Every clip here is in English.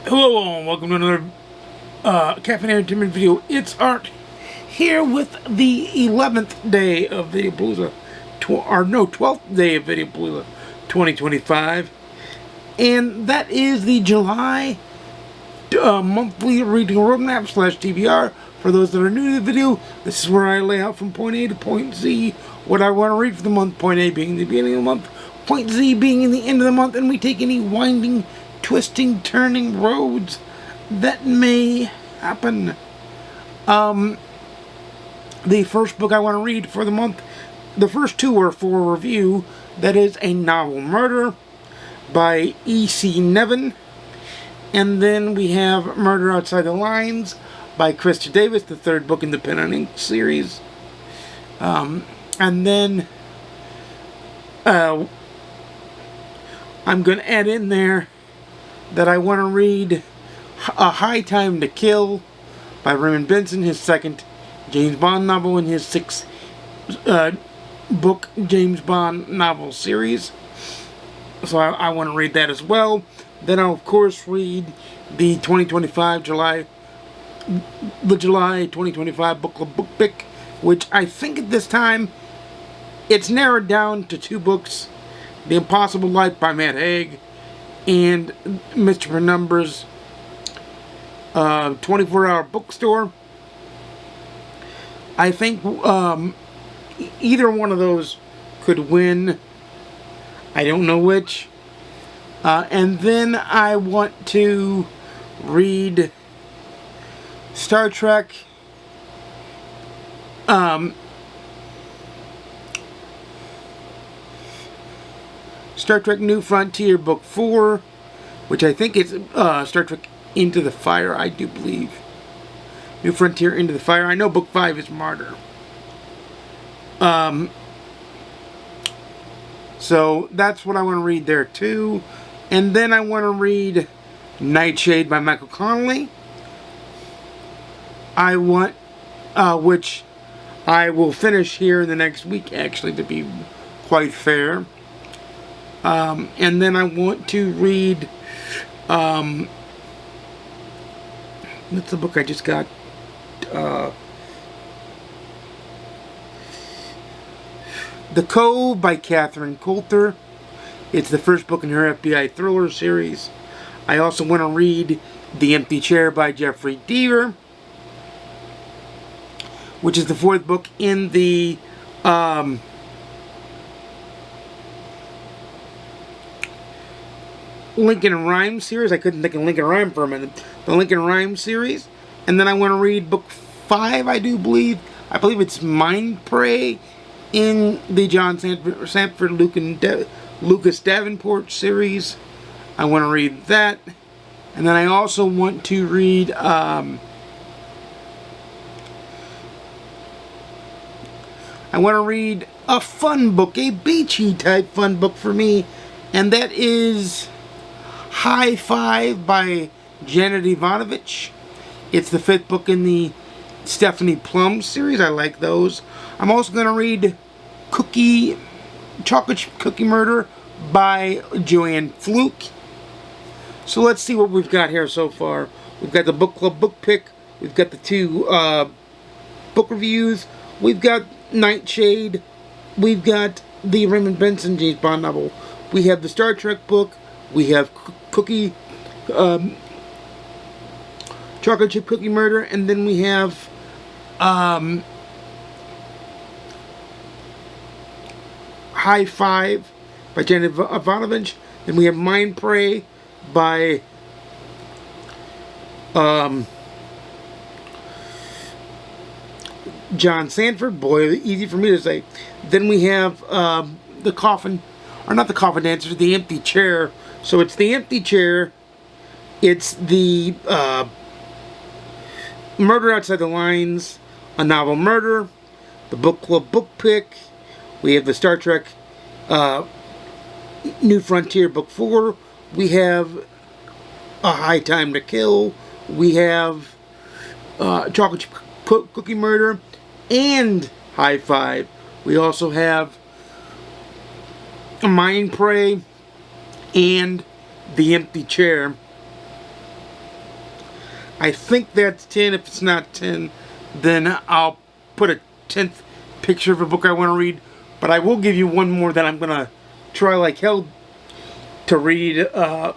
Hello all, and welcome to another Caffeine Entertainment video. It's Art here with the 11th day of Video Palooza, 12th day of Video Palooza 2025, and that is the July monthly reading roadmap / TBR. For those that are new to the video, this is where I lay out from point A to point Z what I want to read for the month. Point A being the beginning of the month, point Z being in the end of the month, and we take any winding, twisting, turning roads that may happen. The first book I want to read for the month, the first two are for review. That is A Novel Murder by E.C. Nevin. And then we have Murder Outside the Lines by Krista Davis, the third book in the Pen and Ink series. And then I'm going to add in there that I want to read A High Time to Kill by Raymond Benson, his second James Bond novel in his sixth book James Bond novel series. So I want to read that as well. Then I'll of course read the July 2025 book club book pick, which I think at this time it's narrowed down to two books: The Impossible Life by Matt Haig and Mr. Penumbra's 24-hour bookstore. I think either one of those could win. I don't know which. And then I want to read Star Trek New Frontier Book 4, which I think is Star Trek Into the Fire, I do believe. New Frontier Into the Fire. I know Book 5 is Martyr. So that's what I want to read there too. And then I want to read Nightshade by Michael Connelly. I want, which I will finish here in the next week, actually, to be quite fair. And then I want to read, what's the book I just got? The Cove by Catherine Coulter. It's the first book in her FBI thriller series. I also want to read The Empty Chair by Jeffrey Deaver, which is the fourth book in the Lincoln Rhyme series. I couldn't think of Lincoln Rhyme for a minute. The Lincoln Rhyme series. And then I want to read book 5, I believe it's Mind Prey in the John Sanford Lucas Davenport series. I want to read that. And then I also want to read I want to read a fun book, a beachy type fun book for me, and that is High Five by Janet Ivanovich. It's the fifth book in the Stephanie Plum series. I like those. I'm also going to read Chocolate Cookie Murder by Joanne Fluke. So let's see what we've got here so far. We've got the book club book pick. We've got the two book reviews. We've got Nightshade. We've got the Raymond Benson James Bond novel. We have the Star Trek book. We have Chocolate Chip Cookie Murder, and then we have High Five by Janet Ivanovich. Then we have Mind Prey by John Sanford. Boy, easy for me to say. Then we have The Empty Chair. So it's The Empty Chair. It's the Murder Outside the Lines, A Novel Murder, the book club book pick. We have the Star Trek New Frontier Book 4. We have A High Time to Kill. We have Chocolate Cookie Murder and High Five. We also have Mind Prey and The Empty Chair. I think that's 10. If it's not 10, then I'll put a 10th picture of a book I want to read. But I will give you one more that I'm going to try like hell to read. I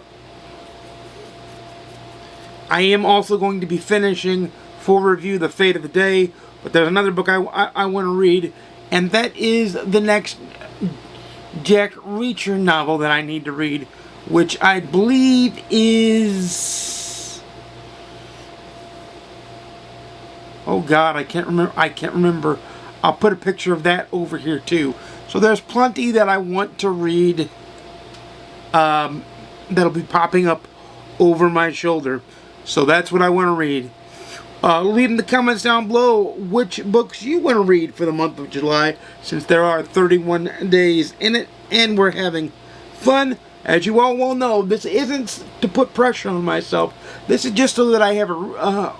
am also going to be finishing for review The Fate of the Day. But there's another book I want to read. And that is the next Jack Reacher novel that I need to read. Which I believe is... Oh God, I can't remember. I'll put a picture of that over here too. So there's plenty that I want to read. That'll be popping up over my shoulder. So that's what I want to read. Leave in the comments down below which books you want to read for the month of July, since there are 31 days in it and we're having fun. As you all well know, this isn't to put pressure on myself. This is just so that I have a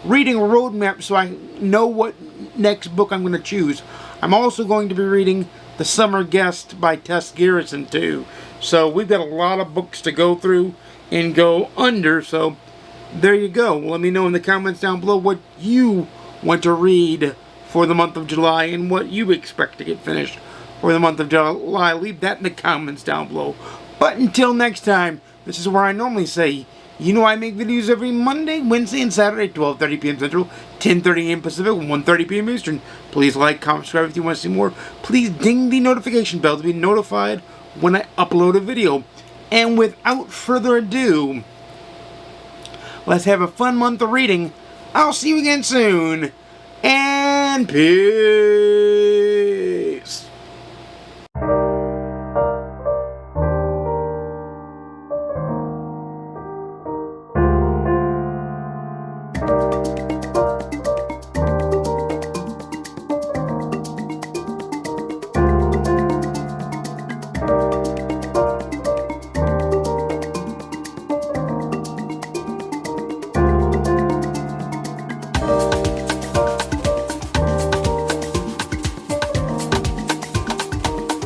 reading roadmap so I know what next book I'm going to choose. I'm also going to be reading The Summer Guest by Tess Garrison too. So we've got a lot of books to go through and go under. So there you go. Let me know in the comments down below what you want to read for the month of July and what you expect to get finished for the month of July. Leave that in the comments down below. But until next time, this is where I normally say, you know I make videos every Monday, Wednesday, and Saturday, 12:30 p.m. Central, 10:30 a.m. Pacific, 1:30 p.m. Eastern. Please like, comment, subscribe if you want to see more. Please ding the notification bell to be notified when I upload a video. And without further ado, let's have a fun month of reading. I'll see you again soon. And peace.